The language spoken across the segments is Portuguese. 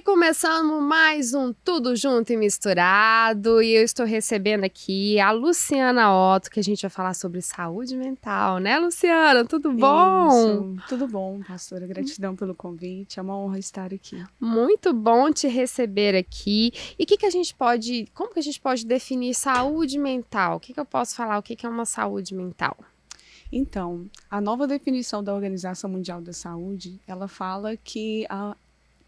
começando mais um Tudo Junto e Misturado, e eu estou recebendo aqui a Luciana Otto, que a gente vai falar sobre saúde mental, né, Luciana? Tudo bom? Isso, tudo bom, pastora. Gratidão pelo convite, é uma honra estar aqui. Muito bom te receber aqui. E como que a gente pode definir saúde mental? O que eu posso falar? O que é uma saúde mental? Então, a nova definição da Organização Mundial da Saúde, ela fala que a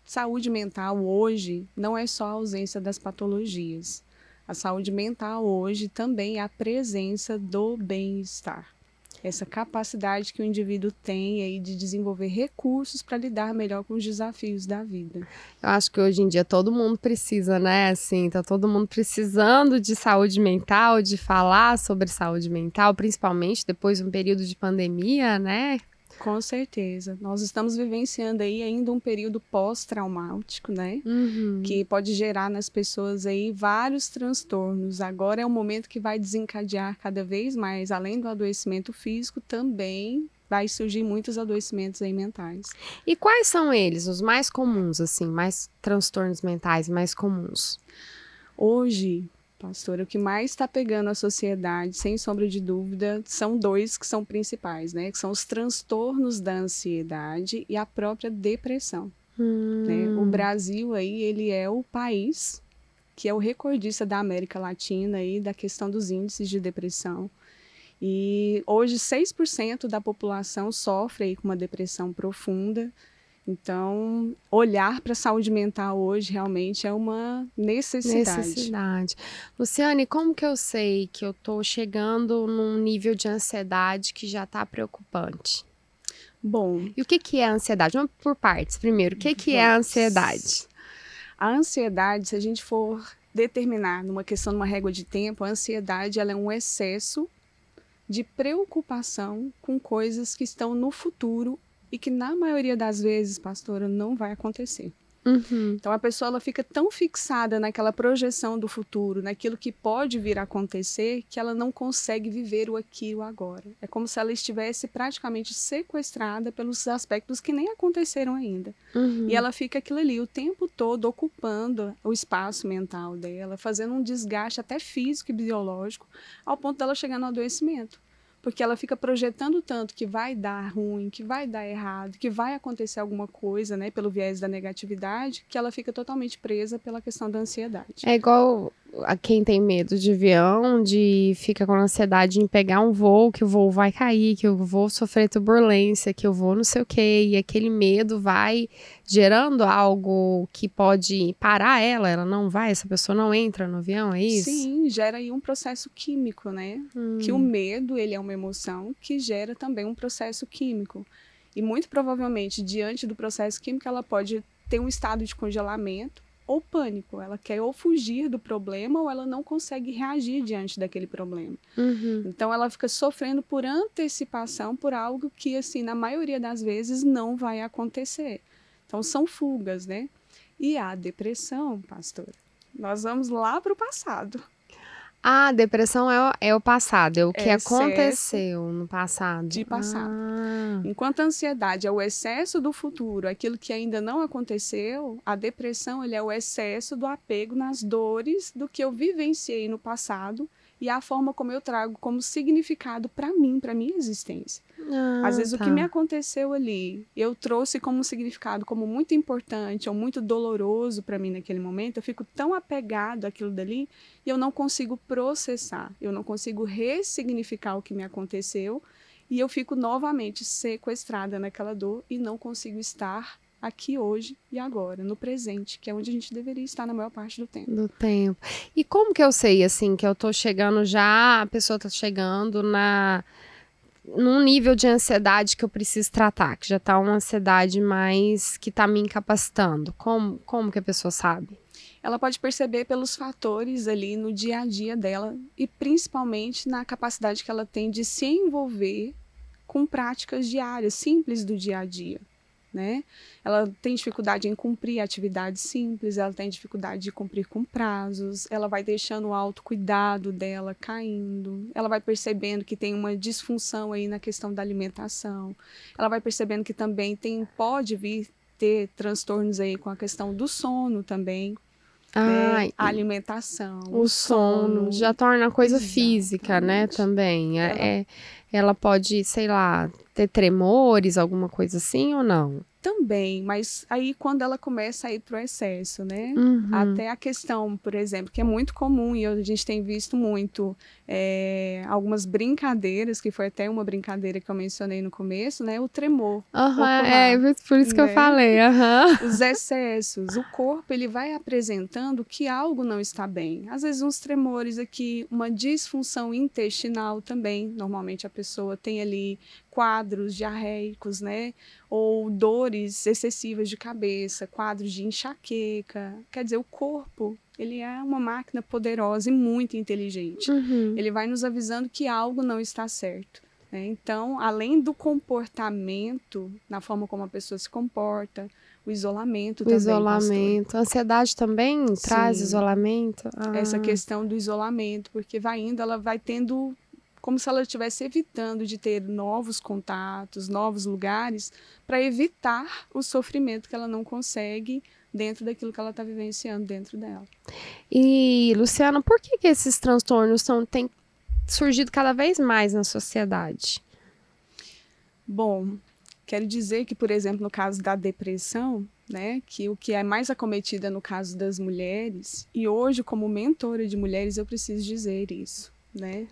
saúde mental hoje não é só a ausência das patologias. A saúde mental hoje também é a presença do bem-estar. Essa capacidade que o indivíduo tem aí de desenvolver recursos para lidar melhor com os desafios da vida. Eu acho que hoje em dia todo mundo precisa, né? Assim, tá todo mundo precisando de saúde mental, de falar sobre saúde mental, principalmente depois de um período de pandemia, né? Com certeza. Nós estamos vivenciando aí ainda um período pós-traumático, né? Que pode gerar nas pessoas aí vários transtornos. Agora é um momento que vai desencadear cada vez mais, além do adoecimento físico, também vai surgir muitos adoecimentos aí mentais. E quais são eles, os mais comuns, assim, mais transtornos mentais mais comuns? Hoje, pastora, o que mais está pegando a sociedade, sem sombra de dúvida, são dois que são principais, né? Que são os transtornos da ansiedade e a própria depressão. Né? O Brasil aí, ele é o país que é o recordista da América Latina aí da questão dos índices de depressão. E hoje 6% da população sofre aí com uma depressão profunda. Então, olhar para a saúde mental hoje realmente é uma necessidade. Luciane, como que eu sei que eu tô chegando num nível de ansiedade que já tá preocupante? Bom, E o que é a ansiedade? Vamos por partes. Primeiro, o que é a ansiedade? A ansiedade, se a gente for determinar numa questão, numa régua de tempo, a ansiedade ela é um excesso de preocupação com coisas que estão no futuro e que na maioria das vezes, pastora, não vai acontecer. Então a pessoa ela fica tão fixada naquela projeção do futuro, naquilo que pode vir a acontecer, que ela não consegue viver o aqui e o agora. É como se ela estivesse praticamente sequestrada pelos aspectos que nem aconteceram ainda. E ela fica aquilo ali o tempo todo ocupando o espaço mental dela, fazendo um desgaste até físico e biológico, ao ponto dela chegar no adoecimento. Porque ela fica projetando tanto que vai dar ruim, que vai dar errado, que vai acontecer alguma coisa, né, pelo viés da negatividade, que ela fica totalmente presa pela questão da ansiedade. É igual a quem tem medo de avião, fica com ansiedade em pegar um voo, que o voo vai cair, que eu vou sofrer turbulência, que eu vou não sei o quê, e aquele medo vai gerando algo que pode parar ela não vai, essa pessoa não entra no avião, é isso? Sim, gera aí um processo químico, né? Que o medo, ele é uma emoção que gera também um processo químico. E muito provavelmente, diante do processo químico, ela pode ter um estado de congelamento ou pânico. Ela quer ou fugir do problema ou ela não consegue reagir diante daquele problema. Então, ela fica sofrendo por antecipação por algo que, assim, na maioria das vezes não vai acontecer. Então, são fugas, né? E a depressão, pastora, nós vamos lá para o passado. A depressão é o passado, é o que Excesso aconteceu no passado. de passado. Enquanto a ansiedade é o excesso do futuro, aquilo que ainda não aconteceu, a depressão ele é o excesso do apego nas dores do que eu vivenciei no passado e a forma como eu trago como significado para mim, para minha existência. Às vezes o que me aconteceu ali, eu trouxe como um significado como muito importante ou muito doloroso para mim naquele momento, eu fico tão apegado àquilo dali e eu não consigo processar, eu não consigo ressignificar o que me aconteceu e eu fico novamente sequestrada naquela dor e não consigo estar aqui hoje e agora, no presente, que é onde a gente deveria estar na maior parte do tempo. E como que eu sei, assim, que eu tô chegando já, a pessoa tá chegando num nível de ansiedade que eu preciso tratar, que já tá uma ansiedade mais que tá me incapacitando? Como que a pessoa sabe? Ela pode perceber pelos fatores ali no dia a dia dela e principalmente na capacidade que ela tem de se envolver com práticas diárias, simples do dia a dia. Né? Ela tem dificuldade em cumprir atividades simples, ela tem dificuldade de cumprir com prazos, ela vai deixando o autocuidado dela caindo, ela vai percebendo que tem uma disfunção aí na questão da alimentação, ela vai percebendo que também pode vir ter transtornos aí com a questão do sono também, Ai, né? A alimentação, o sono já torna a coisa física, né, Exatamente. também. Ela pode, sei lá, ter tremores, alguma coisa assim ou não? Também, mas aí quando ela começa a ir para o excesso, né? Uhum. Até a questão, por exemplo, que é muito comum e a gente tem visto muito algumas brincadeiras, que foi até uma brincadeira que eu mencionei no começo, né? O tremor ocular, Por isso que eu né? falei, Os excessos, o corpo ele vai apresentando que algo não está bem. Às vezes uns tremores aqui, uma disfunção intestinal também. Normalmente a pessoa tem ali quadros diarreicos, né? Ou dores excessivas de cabeça, quadros de enxaqueca. Quer dizer, o corpo, ele é uma máquina poderosa e muito inteligente. Ele vai nos avisando que algo não está certo. Então, além do comportamento, na forma como a pessoa se comporta, o isolamento também, isolamento. pastora. A ansiedade também traz Sim, isolamento? essa questão do isolamento, porque vai indo, ela vai tendo como se ela estivesse evitando de ter novos contatos, novos lugares, para evitar o sofrimento que ela não consegue dentro daquilo que ela está vivenciando dentro dela. E, Luciana, por que esses transtornos têm surgido cada vez mais na sociedade? Bom, quero dizer que, por exemplo, no caso da depressão, né, que o que é mais acometida no caso das mulheres, e hoje como mentora de mulheres eu preciso dizer isso, né?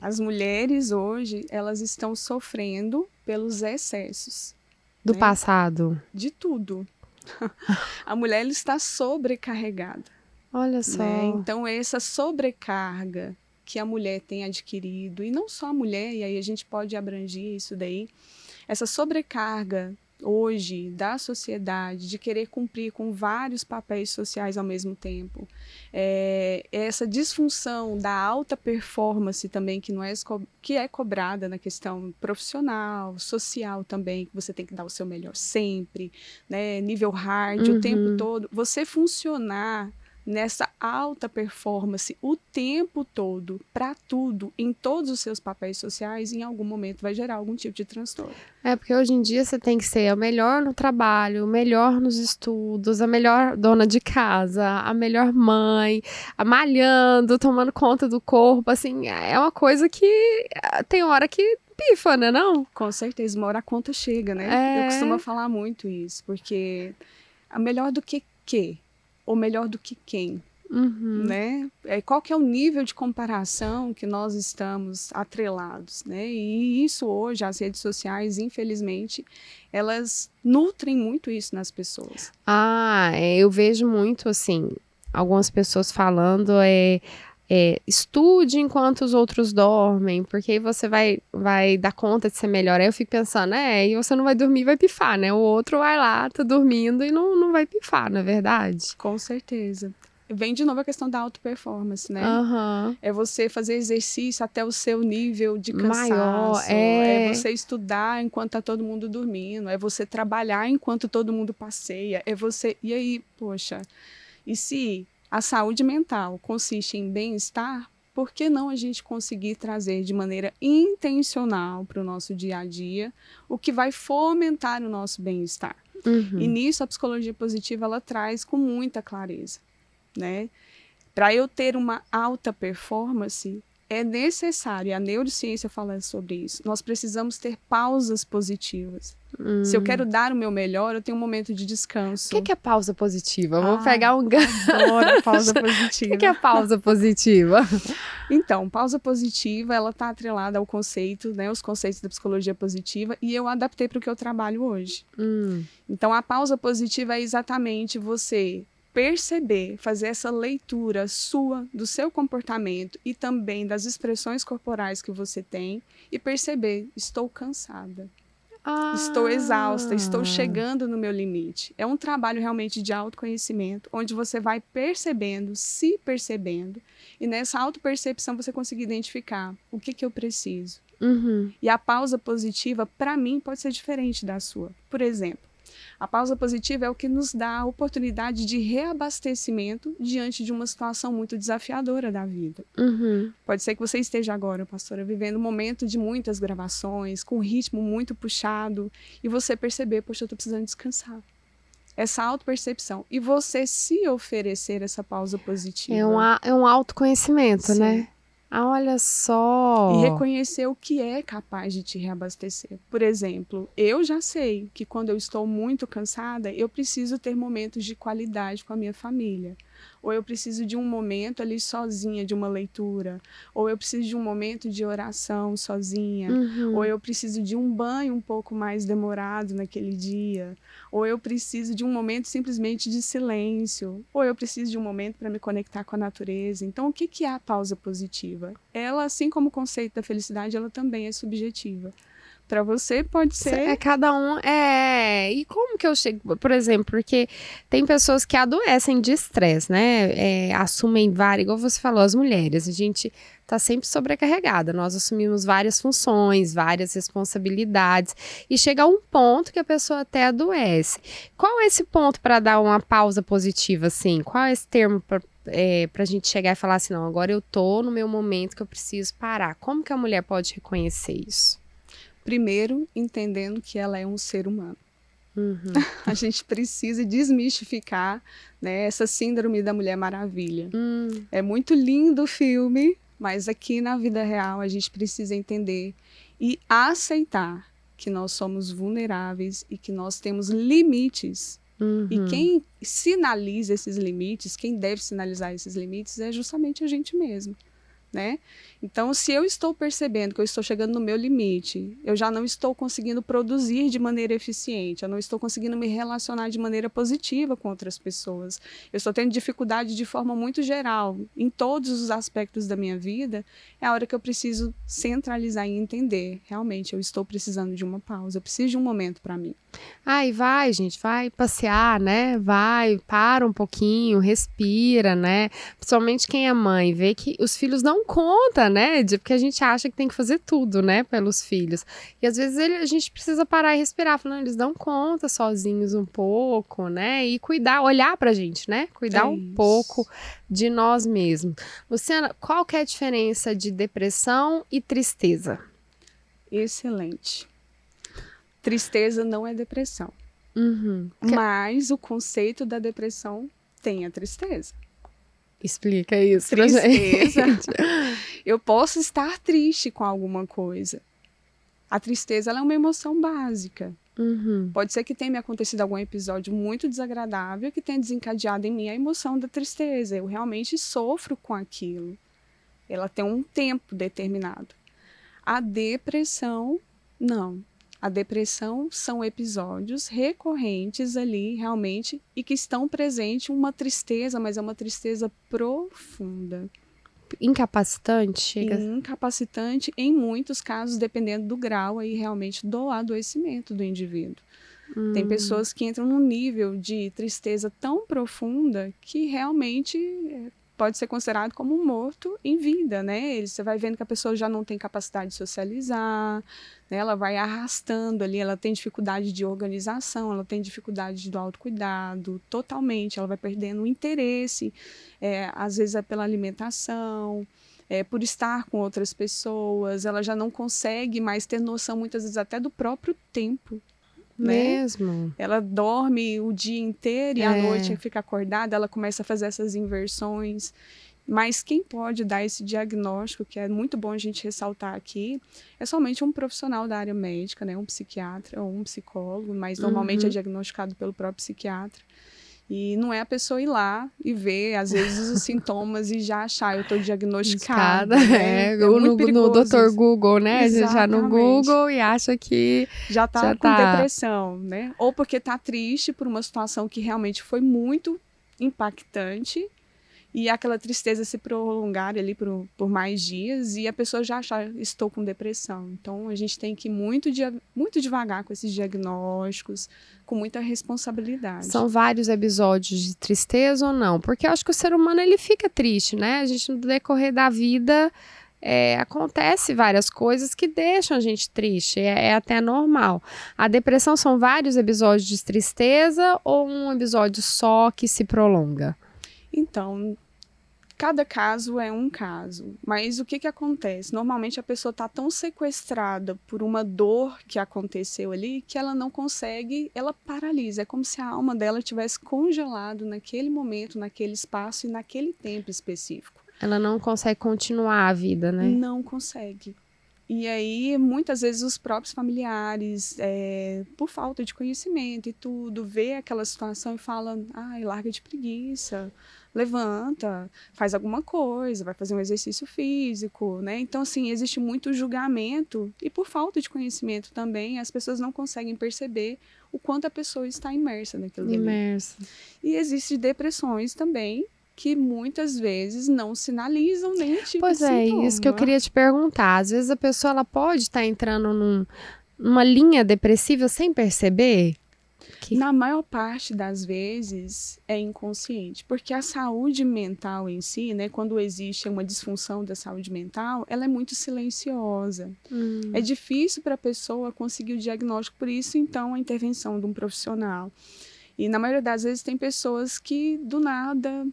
As mulheres hoje, elas estão sofrendo pelos excessos. Do passado? De tudo. A mulher ela está sobrecarregada. Olha só. Né? Então, essa sobrecarga que a mulher tem adquirido, e não só a mulher, e aí a gente pode abranger isso daí, essa sobrecarga hoje da sociedade de querer cumprir com vários papéis sociais ao mesmo tempo, essa disfunção da alta performance também que é cobrada na questão profissional, social também, que você tem que dar o seu melhor sempre, né? Nível hard o tempo todo, você funcionar nessa alta performance o tempo todo, para tudo, em todos os seus papéis sociais, em algum momento vai gerar algum tipo de transtorno. Porque hoje em dia você tem que ser a melhor no trabalho, o melhor nos estudos, a melhor dona de casa, a melhor mãe, malhando, tomando conta do corpo, assim, é uma coisa que tem hora que pifa, né, não? Com certeza, uma hora a conta chega, né? Eu costumo falar muito isso, porque a melhor do que quê? Ou melhor do que quem? Né? Qual que é o nível de comparação que nós estamos atrelados, né? E isso hoje, as redes sociais, infelizmente, elas nutrem muito isso nas pessoas. Eu vejo muito, assim, algumas pessoas falando, estude enquanto os outros dormem, porque aí você vai dar conta de ser melhor. Aí eu fico pensando, e você não vai dormir e vai pifar, né? O outro vai lá, tá dormindo e não vai pifar, não é verdade? Com certeza. Vem de novo a questão da auto-performance, né? É você fazer exercício até o seu nível de cansaço. Maior, é você estudar enquanto tá todo mundo dormindo. É você trabalhar enquanto todo mundo passeia. É você... E aí, poxa, e se a saúde mental consiste em bem-estar, por que não a gente conseguir trazer de maneira intencional para o nosso dia a dia o que vai fomentar o nosso bem-estar? E nisso a psicologia positiva ela traz com muita clareza. Né? Para eu ter uma alta performance, é necessário, e a neurociência fala sobre isso, nós precisamos ter pausas positivas. Se eu quero dar o meu melhor, eu tenho um momento de descanso. O que é pausa positiva? Eu vou pegar um gancho. Adoro pausa positiva. O que é pausa positiva? Então, pausa positiva, ela está atrelada ao conceito, né, os conceitos da psicologia positiva, e eu adaptei para o que eu trabalho hoje. Então, a pausa positiva é exatamente você perceber, fazer essa leitura sua, do seu comportamento e também das expressões corporais que você tem e perceber, estou cansada, estou exausta, estou chegando no meu limite. É um trabalho realmente de autoconhecimento, onde você vai percebendo, se percebendo, e nessa autopercepção você conseguir identificar o que eu preciso. E a pausa positiva, para mim, pode ser diferente da sua. Por exemplo, a pausa positiva é o que nos dá a oportunidade de reabastecimento diante de uma situação muito desafiadora da vida. Pode ser que você esteja agora, pastora, vivendo um momento de muitas gravações, com um ritmo muito puxado, e você perceber, poxa, eu estou precisando descansar. essa autopercepção. E você se oferecer essa pausa positiva. É um autoconhecimento, Sim. né? Ah, olha só. E reconhecer o que é capaz de te reabastecer. Por exemplo, eu já sei que quando eu estou muito cansada, eu preciso ter momentos de qualidade com a minha família. Ou eu preciso de um momento ali sozinha, de uma leitura. Ou eu preciso de um momento de oração sozinha. Ou eu preciso de um banho um pouco mais demorado naquele dia. Ou eu preciso de um momento simplesmente de silêncio. Ou eu preciso de um momento para me conectar com a natureza. Então, o que é a pausa positiva? Ela, assim como o conceito da felicidade, ela também é subjetiva. Para você pode ser... É cada um, e como que eu chego, por exemplo, porque tem pessoas que adoecem de estresse, né, assumem várias, igual você falou, as mulheres, a gente tá sempre sobrecarregada, nós assumimos várias funções, várias responsabilidades, e chega a um ponto que a pessoa até adoece. Qual é esse ponto para dar uma pausa positiva, assim? Qual é esse termo pra gente chegar e falar assim, não, agora eu tô no meu momento que eu preciso parar? Como que a mulher pode reconhecer isso? Primeiro, entendendo que ela é um ser humano. A gente precisa desmistificar, né, essa síndrome da Mulher Maravilha. É muito lindo o filme, mas aqui na vida real a gente precisa entender e aceitar que nós somos vulneráveis e que nós temos limites. E quem sinaliza esses limites, quem deve sinalizar esses limites é justamente a gente mesmo. Né? Então, se eu estou percebendo que eu estou chegando no meu limite, eu já não estou conseguindo produzir de maneira eficiente, eu não estou conseguindo me relacionar de maneira positiva com outras pessoas, eu estou tendo dificuldade de forma muito geral, em todos os aspectos da minha vida, é a hora que eu preciso centralizar e entender, realmente, eu estou precisando de uma pausa, eu preciso de um momento para mim. E vai, gente, vai passear, né? Vai, para um pouquinho, respira, né? Principalmente quem é mãe, vê que os filhos dão conta, né? Porque a gente acha que tem que fazer tudo, né? Pelos filhos. E às vezes a gente precisa parar e respirar, falando, eles dão conta sozinhos um pouco, né? E cuidar, olhar pra gente, né? Cuidar um pouco de nós mesmos. Luciana, qual que é a diferença de depressão e tristeza? Excelente. Tristeza não é depressão. Mas o conceito da depressão tem a tristeza. Explica isso. Tristeza. Eu posso estar triste com alguma coisa. A tristeza ela é uma emoção básica. Pode ser que tenha me acontecido algum episódio muito desagradável que tenha desencadeado em mim a emoção da tristeza. Eu realmente sofro com aquilo. Ela tem um tempo determinado. A depressão, não. A depressão são episódios recorrentes ali, realmente, e que estão presentes uma tristeza, mas é uma tristeza profunda. Incapacitante? Incapacitante em muitos casos, dependendo do grau aí, realmente, do adoecimento do indivíduo. Tem pessoas que entram num nível de tristeza tão profunda que realmente pode ser considerado como um morto em vida, né? Você vai vendo que a pessoa já não tem capacidade de socializar, né? Ela vai arrastando ali, ela tem dificuldade de organização, ela tem dificuldade do autocuidado, totalmente, ela vai perdendo o interesse, às vezes é pela alimentação, por estar com outras pessoas, ela já não consegue mais ter noção, muitas vezes até do próprio tempo. Mesmo? Né? Ela dorme o dia inteiro e à noite fica acordada, ela começa a fazer essas inversões. Mas quem pode dar esse diagnóstico, que é muito bom a gente ressaltar aqui, é somente um profissional da área médica, né? Um psiquiatra ou um psicólogo, mas normalmente é diagnosticado pelo próprio psiquiatra. E não é a pessoa ir lá e ver, às vezes, os sintomas e já achar, eu estou diagnosticada. Né? No Dr. Google, né? Exatamente. A gente já no Google e acha que já está com depressão, né? Ou porque está triste por uma situação que realmente foi muito impactante e aquela tristeza se prolongar ali por mais dias e a pessoa já achar, estou com depressão. Então, a gente tem que ir muito devagar com esses diagnósticos, com muita responsabilidade. São vários episódios de tristeza ou não? Porque eu acho que o ser humano, ele fica triste, né? A gente, no decorrer da vida, acontece várias coisas que deixam a gente triste, é até normal. A depressão são vários episódios de tristeza ou um episódio só que se prolonga? Então, Cada caso é um caso, mas o que acontece? Normalmente a pessoa está tão sequestrada por uma dor que aconteceu ali que ela não consegue, ela paralisa. É como se a alma dela tivesse congelado naquele momento, naquele espaço e naquele tempo específico. Ela não consegue continuar a vida, né? Não consegue. E aí, muitas vezes, os próprios familiares, por falta de conhecimento e tudo, vê aquela situação e falam, ai, larga de preguiça, levanta, faz alguma coisa, vai fazer um exercício físico, né? Então, assim, existe muito julgamento e por falta de conhecimento também, as pessoas não conseguem perceber o quanto a pessoa está imersa naquilo ali. Imersa. E existem depressões também, que muitas vezes não sinalizam nem tipo Pois de é, sintoma. isso que eu queria te perguntar. Às vezes a pessoa ela pode estar entrando numa linha depressiva sem perceber? Na maior parte das vezes é inconsciente, porque a saúde mental em si, né, quando existe uma disfunção da saúde mental, ela é muito silenciosa. É difícil para a pessoa conseguir o diagnóstico, por isso então a intervenção de um profissional. E na maioria das vezes tem pessoas que do nada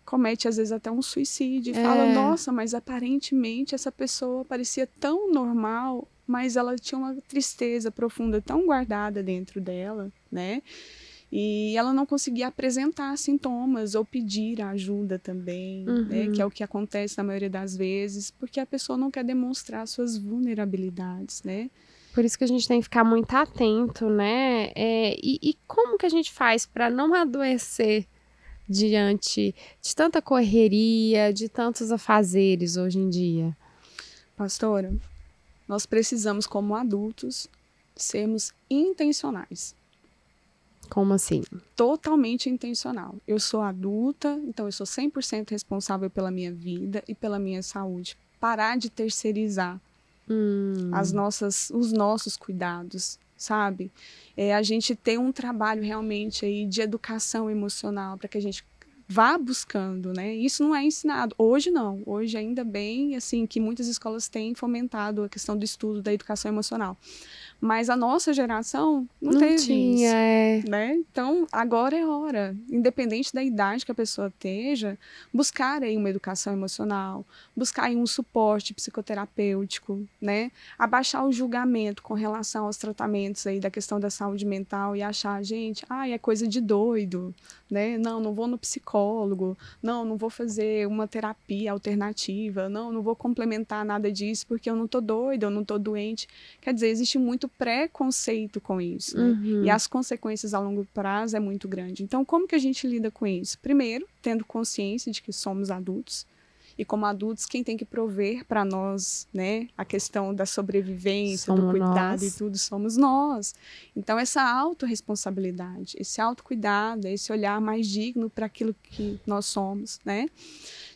comete às vezes até um suicídio e fala, nossa, mas aparentemente essa pessoa parecia tão normal, mas ela tinha uma tristeza profunda tão guardada dentro dela, né? E ela não conseguia apresentar sintomas ou pedir ajuda também, né? Que é o que acontece na maioria das vezes, porque a pessoa não quer demonstrar suas vulnerabilidades, né? Por isso que a gente tem que ficar muito atento, né? E como que a gente faz para não adoecer diante de tanta correria, de tantos afazeres hoje em dia? Pastora, nós precisamos, como adultos, sermos intencionais. Como assim? Totalmente intencional. Eu sou adulta, então eu sou 100% responsável pela minha vida e pela minha saúde. Parar de terceirizar os nossos cuidados, sabe? A gente tem um trabalho realmente aí de educação emocional para que a gente vá buscando, né? Isso não é ensinado. Hoje não. Hoje ainda bem, assim, que muitas escolas têm fomentado a questão do estudo da educação emocional. Mas a nossa geração não teve tinha, isso, né? Então, agora é hora, independente da idade que a pessoa esteja, buscar aí uma educação emocional, buscar aí um suporte psicoterapêutico, né? Abaixar o julgamento com relação aos tratamentos aí da questão da saúde mental e achar, gente, é coisa de doido, né? Não vou no psicólogo, não vou fazer uma terapia alternativa, não vou complementar nada disso porque eu não tô doida, eu não tô doente. Quer dizer, existe muito preconceito com isso, né? E as consequências a longo prazo é muito grande. Então, como que a gente lida com isso? Primeiro, tendo consciência de que somos adultos, e como adultos, quem tem que prover para nós, né, a questão da sobrevivência, do cuidado e tudo, somos nós. Então, essa autorresponsabilidade, esse autocuidado, esse olhar mais digno para aquilo que nós somos, né?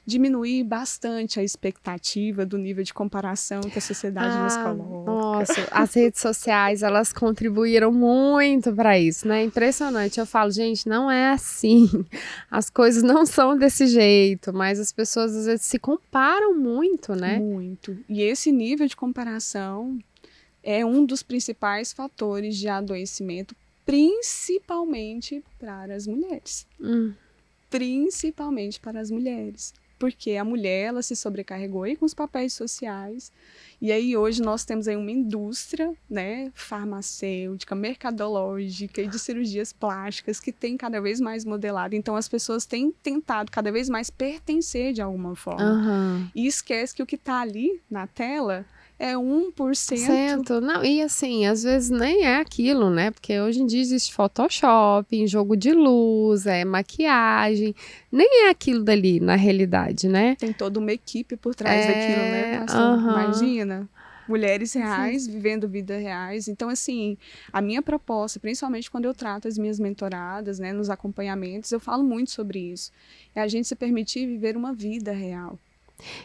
Diminuir bastante a expectativa do nível de comparação que a sociedade nos coloca. Nossa, as redes sociais, elas contribuíram muito para isso, né? Impressionante. Eu falo, gente, não é assim. As coisas não são desse jeito, mas as pessoas às vezes se comparam muito, né? Muito. E esse nível de comparação é um dos principais fatores de adoecimento, principalmente para as mulheres. Principalmente para as mulheres. Porque a mulher, ela se sobrecarregou aí com os papéis sociais. E aí hoje nós temos aí uma indústria, né, farmacêutica, mercadológica e de cirurgias plásticas que tem cada vez mais modelado. Então as pessoas têm tentado cada vez mais pertencer de alguma forma. E esquece que o que está ali na tela é 1%. Não, e assim, às vezes nem é aquilo, né? Porque hoje em dia existe Photoshop, jogo de luz, maquiagem. Nem é aquilo dali, na realidade, né? Tem toda uma equipe por trás daquilo, né, pastor? Imagina. Mulheres reais, vivendo vidas reais. Então, assim, a minha proposta, principalmente quando eu trato as minhas mentoradas, né, nos acompanhamentos, eu falo muito sobre isso. É a gente se permitir viver uma vida real.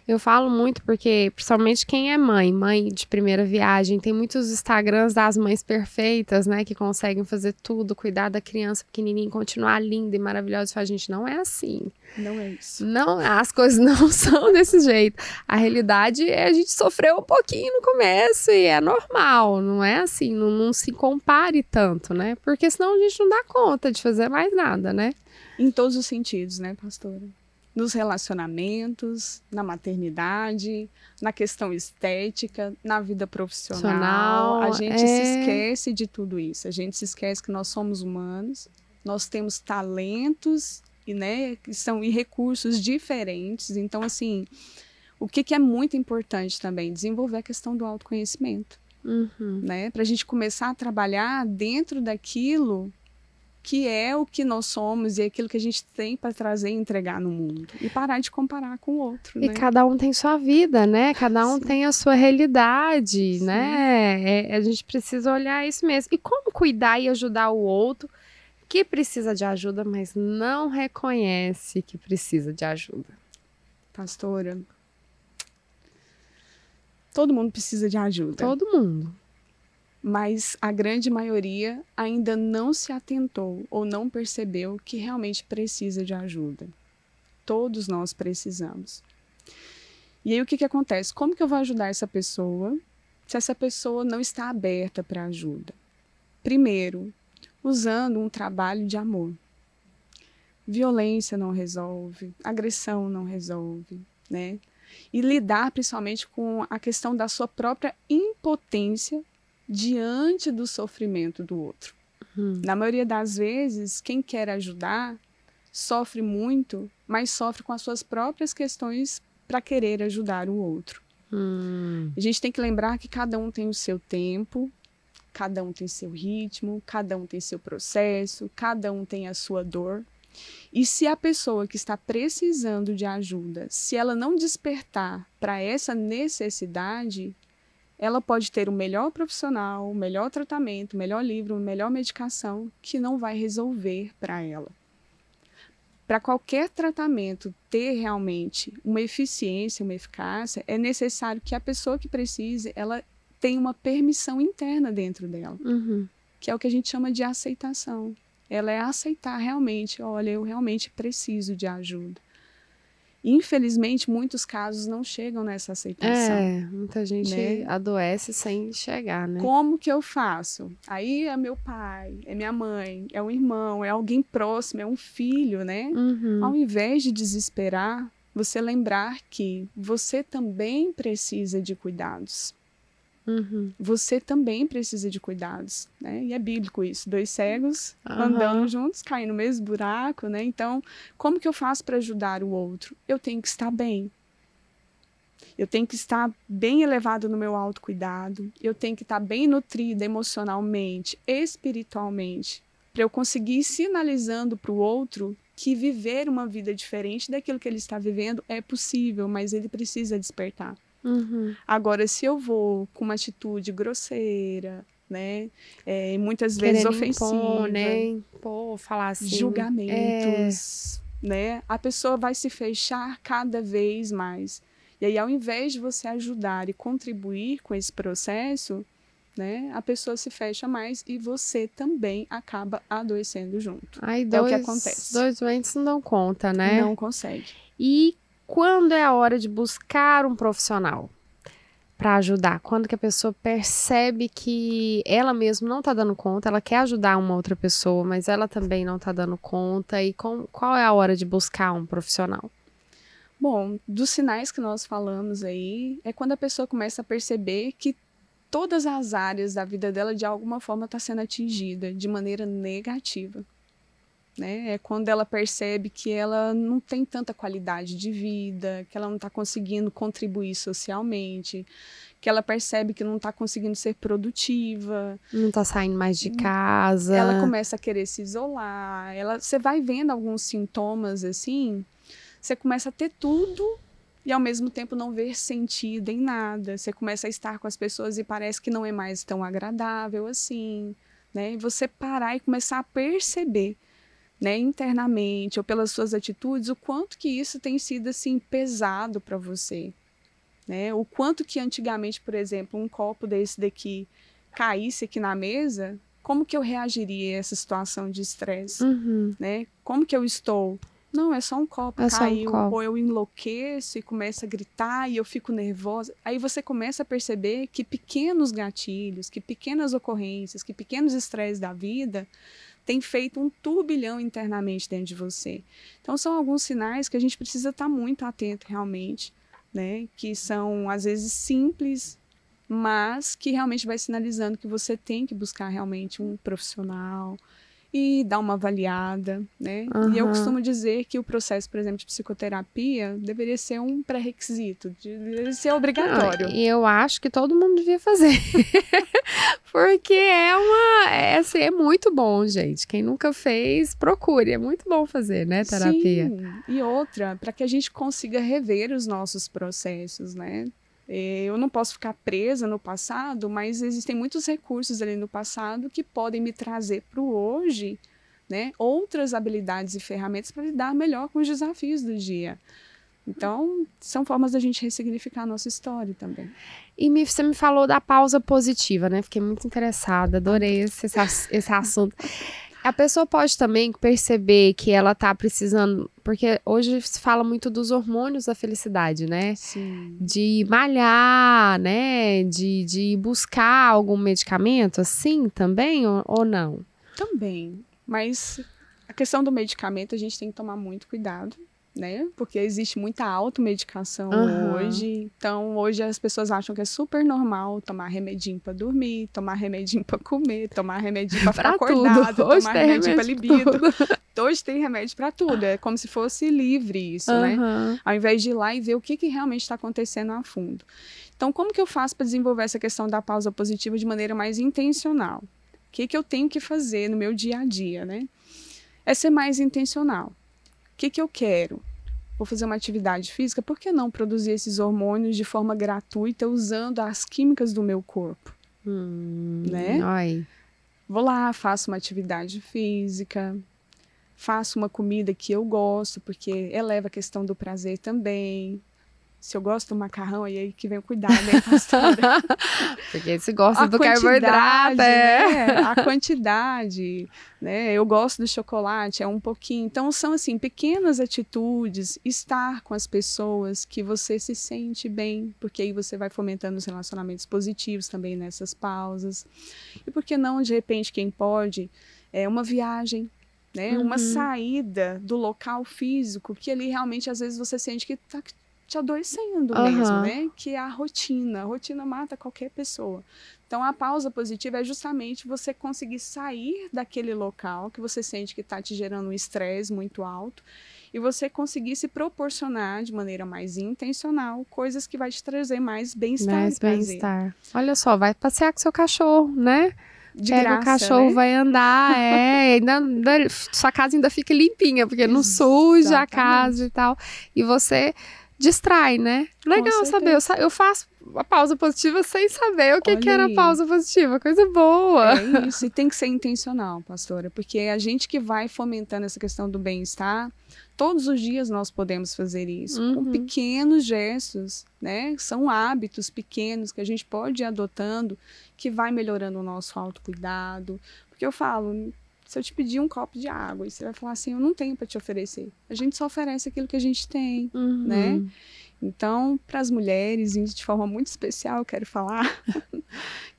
Eu falo muito porque, principalmente quem é mãe de primeira viagem, tem muitos Instagrams das mães perfeitas, né, que conseguem fazer tudo, cuidar da criança pequenininha, continuar linda e maravilhosa. A gente não é assim. Não é isso. Não, as coisas não são desse jeito. A realidade é a gente sofreu um pouquinho no começo e é normal, não é assim, não se compare tanto, né, porque senão a gente não dá conta de fazer mais nada, né. Em todos os sentidos, né, pastora? nos relacionamentos, na maternidade, na questão estética, na vida profissional. A gente se esquece de tudo isso. A gente se esquece que nós somos humanos, nós temos talentos e, né, e recursos diferentes. Então, assim, o que é muito importante também? Desenvolver a questão do autoconhecimento. Né? Para a gente começar a trabalhar dentro daquilo que é o que nós somos e aquilo que a gente tem para trazer e entregar no mundo. E parar de comparar com o outro. E né? cada um tem sua vida, né? Cada um Sim. tem a sua realidade, Sim. né? A gente precisa olhar isso mesmo. E como cuidar e ajudar o outro que precisa de ajuda, mas não reconhece que precisa de ajuda? Pastora, todo mundo precisa de ajuda. Todo mundo. Mas a grande maioria ainda não se atentou ou não percebeu que realmente precisa de ajuda. Todos nós precisamos. E aí o que acontece? Como que eu vou ajudar essa pessoa se essa pessoa não está aberta para ajuda? Primeiro, usando um trabalho de amor. Violência não resolve, agressão não resolve, né? E lidar principalmente com a questão da sua própria impotência diante do sofrimento do outro. Na maioria das vezes, quem quer ajudar sofre muito, mas sofre com as suas próprias questões para querer ajudar o outro. A gente tem que lembrar que cada um tem o seu tempo, cada um tem seu ritmo, cada um tem seu processo, cada um tem a sua dor. E se a pessoa que está precisando de ajuda, se ela não despertar para essa necessidade, ela pode ter o melhor profissional, o melhor tratamento, o melhor livro, a melhor medicação, que não vai resolver para ela. Para qualquer tratamento ter realmente uma eficiência, uma eficácia, é necessário que a pessoa que precise, ela tenha uma permissão interna dentro dela, que é o que a gente chama de aceitação. Ela é aceitar realmente, olha, eu realmente preciso de ajuda. Infelizmente, muitos casos não chegam nessa aceitação. Muita gente adoece sem chegar, né? Como que eu faço? Aí é meu pai, é minha mãe, é um irmão, é alguém próximo, é um filho, né? Ao invés de desesperar, você lembrar que você também precisa de cuidados. Você também precisa de cuidados, né? E é bíblico isso, 2 cegos andando juntos, caem no mesmo buraco, né? Então, como que eu faço para ajudar o outro? Eu tenho que estar bem. Eu tenho que estar bem elevado no meu autocuidado, eu tenho que estar bem nutrida emocionalmente, espiritualmente, para eu conseguir ir sinalizando para o outro que viver uma vida diferente daquilo que ele está vivendo é possível, mas ele precisa despertar. Agora, se eu vou com uma atitude grosseira, né, muitas vezes ofensiva, impor, né? Falar assim, julgamentos, né, a pessoa vai se fechar cada vez mais. E aí, ao invés de você ajudar e contribuir com esse processo, né, a pessoa se fecha mais e você também acaba adoecendo junto. É o que acontece. 2 doentes não dão conta, né? Não consegue. E quando é a hora de buscar um profissional para ajudar? Quando que a pessoa percebe que ela mesma não está dando conta, ela quer ajudar uma outra pessoa, mas ela também não está dando conta, e qual é a hora de buscar um profissional? Bom, dos sinais que nós falamos aí, é quando a pessoa começa a perceber que todas as áreas da vida dela, de alguma forma, está sendo atingida de maneira negativa. Né? É quando ela percebe que ela não tem tanta qualidade de vida, que ela não está conseguindo contribuir socialmente, que ela percebe que não está conseguindo ser produtiva. Não está saindo mais de casa. Ela começa a querer se isolar. Você vai vendo alguns sintomas assim, você começa a ter tudo e ao mesmo tempo não ver sentido em nada. Você começa a estar com as pessoas e parece que não é mais tão agradável assim. Né? E você parar e começar a perceber, né, internamente ou pelas suas atitudes, o quanto que isso tem sido assim pesado para você, né? O quanto que antigamente, por exemplo, um copo desse daqui caísse aqui na mesa, como que eu reagiria a essa situação de estresse, né? Como que eu estou? Não, é só um copo, caiu, ou eu enlouqueço e começo a gritar e eu fico nervosa. Aí você começa a perceber que pequenos gatilhos, que pequenas ocorrências, que pequenos estresses da vida tem feito um turbilhão internamente dentro de você. Então, são alguns sinais que a gente precisa estar muito atento realmente, né? Que são, às vezes, simples, mas que realmente vai sinalizando que você tem que buscar realmente um profissional e dar uma avaliada, né? E eu costumo dizer que o processo, por exemplo, de psicoterapia deveria ser um pré-requisito, deveria ser obrigatório. E eu acho que todo mundo devia fazer. Porque é muito bom, gente. Quem nunca fez, procure. É muito bom fazer, né, terapia. Sim, e outra, para que a gente consiga rever os nossos processos, né? Eu não posso ficar presa no passado, mas existem muitos recursos ali no passado que podem me trazer para o hoje, né, outras habilidades e ferramentas para lidar melhor com os desafios do dia. Então, são formas da gente ressignificar a nossa história também. E você me falou da pausa positiva, né? Fiquei muito interessada, adorei esse assunto. A pessoa pode também perceber que ela tá precisando, porque hoje se fala muito dos hormônios da felicidade, né? Sim. De malhar, né? De buscar algum medicamento assim também ou não? Também, mas a questão do medicamento a gente tem que tomar muito cuidado, né? Porque existe muita automedicação hoje. Então, hoje as pessoas acham que é super normal tomar remedinho para dormir, tomar remedinho para comer, tomar remedinho para ficar acordado, tomar remedinho para libido. Hoje tem remédio para tudo. É como se fosse livre isso, né? Ao invés de ir lá e ver o que realmente está acontecendo a fundo. Então, como que eu faço para desenvolver essa questão da pausa positiva de maneira mais intencional? O que eu tenho que fazer no meu dia a dia, né? É ser mais intencional. O que eu quero? Vou fazer uma atividade física, por que não produzir esses hormônios de forma gratuita usando as químicas do meu corpo? Né? Ai. Vou lá, faço uma atividade física, faço uma comida que eu gosto, porque eleva a questão do prazer também. Se eu gosto do macarrão, aí que vem o cuidado, né, pastora? Porque se gosta do carboidrato, né? A quantidade, né? Eu gosto do chocolate, é um pouquinho. Então, são, assim, pequenas atitudes, estar com as pessoas que você se sente bem, porque aí você vai fomentando os relacionamentos positivos também nessas pausas. E por que não, de repente, quem pode, uma viagem, né? Uma saída do local físico, que ali realmente, às vezes, você sente que está te adoecendo mesmo, né? Que é a rotina. A rotina mata qualquer pessoa. Então, a pausa positiva é justamente você conseguir sair daquele local que você sente que está te gerando um estresse muito alto e você conseguir se proporcionar de maneira mais intencional coisas que vai te trazer mais bem-estar e prazer. Olha só, vai passear com seu cachorro, né? De Pega graça, o cachorro, né? vai andar, sua casa ainda fica limpinha, porque não suja a casa e tal. E você distrai, né? Legal saber. Eu faço a pausa positiva sem saber o que era a pausa positiva. Coisa boa. É isso. E tem que ser intencional, pastora. Porque é a gente que vai fomentando essa questão do bem-estar. Todos os dias nós podemos fazer isso. Com pequenos gestos, né? São hábitos pequenos que a gente pode ir adotando que vai melhorando o nosso autocuidado. Porque eu falo... Se eu te pedir um copo de água e você vai falar assim, eu não tenho para te oferecer. A gente só oferece aquilo que a gente tem, né? Então, para as mulheres, de forma muito especial, eu quero falar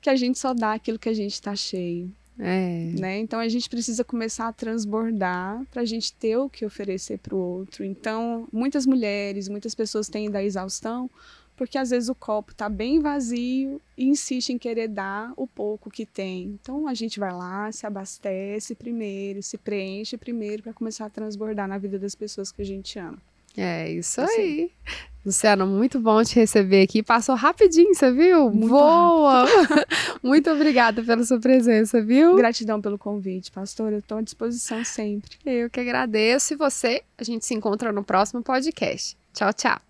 que a gente só dá aquilo que a gente está cheio. Né? Então, a gente precisa começar a transbordar para a gente ter o que oferecer para o outro. Então, muitas mulheres, muitas pessoas têm da exaustão, porque às vezes o copo está bem vazio e insiste em querer dar o pouco que tem. Então a gente vai lá, se abastece primeiro, se preenche primeiro para começar a transbordar na vida das pessoas que a gente ama. É isso aí. Luciana, muito bom te receber aqui. Passou rapidinho, você viu? Muito boa! Muito obrigada pela sua presença, viu? Gratidão pelo convite, pastora. Eu estou à disposição sempre. Eu que agradeço. E a gente se encontra no próximo podcast. Tchau, tchau.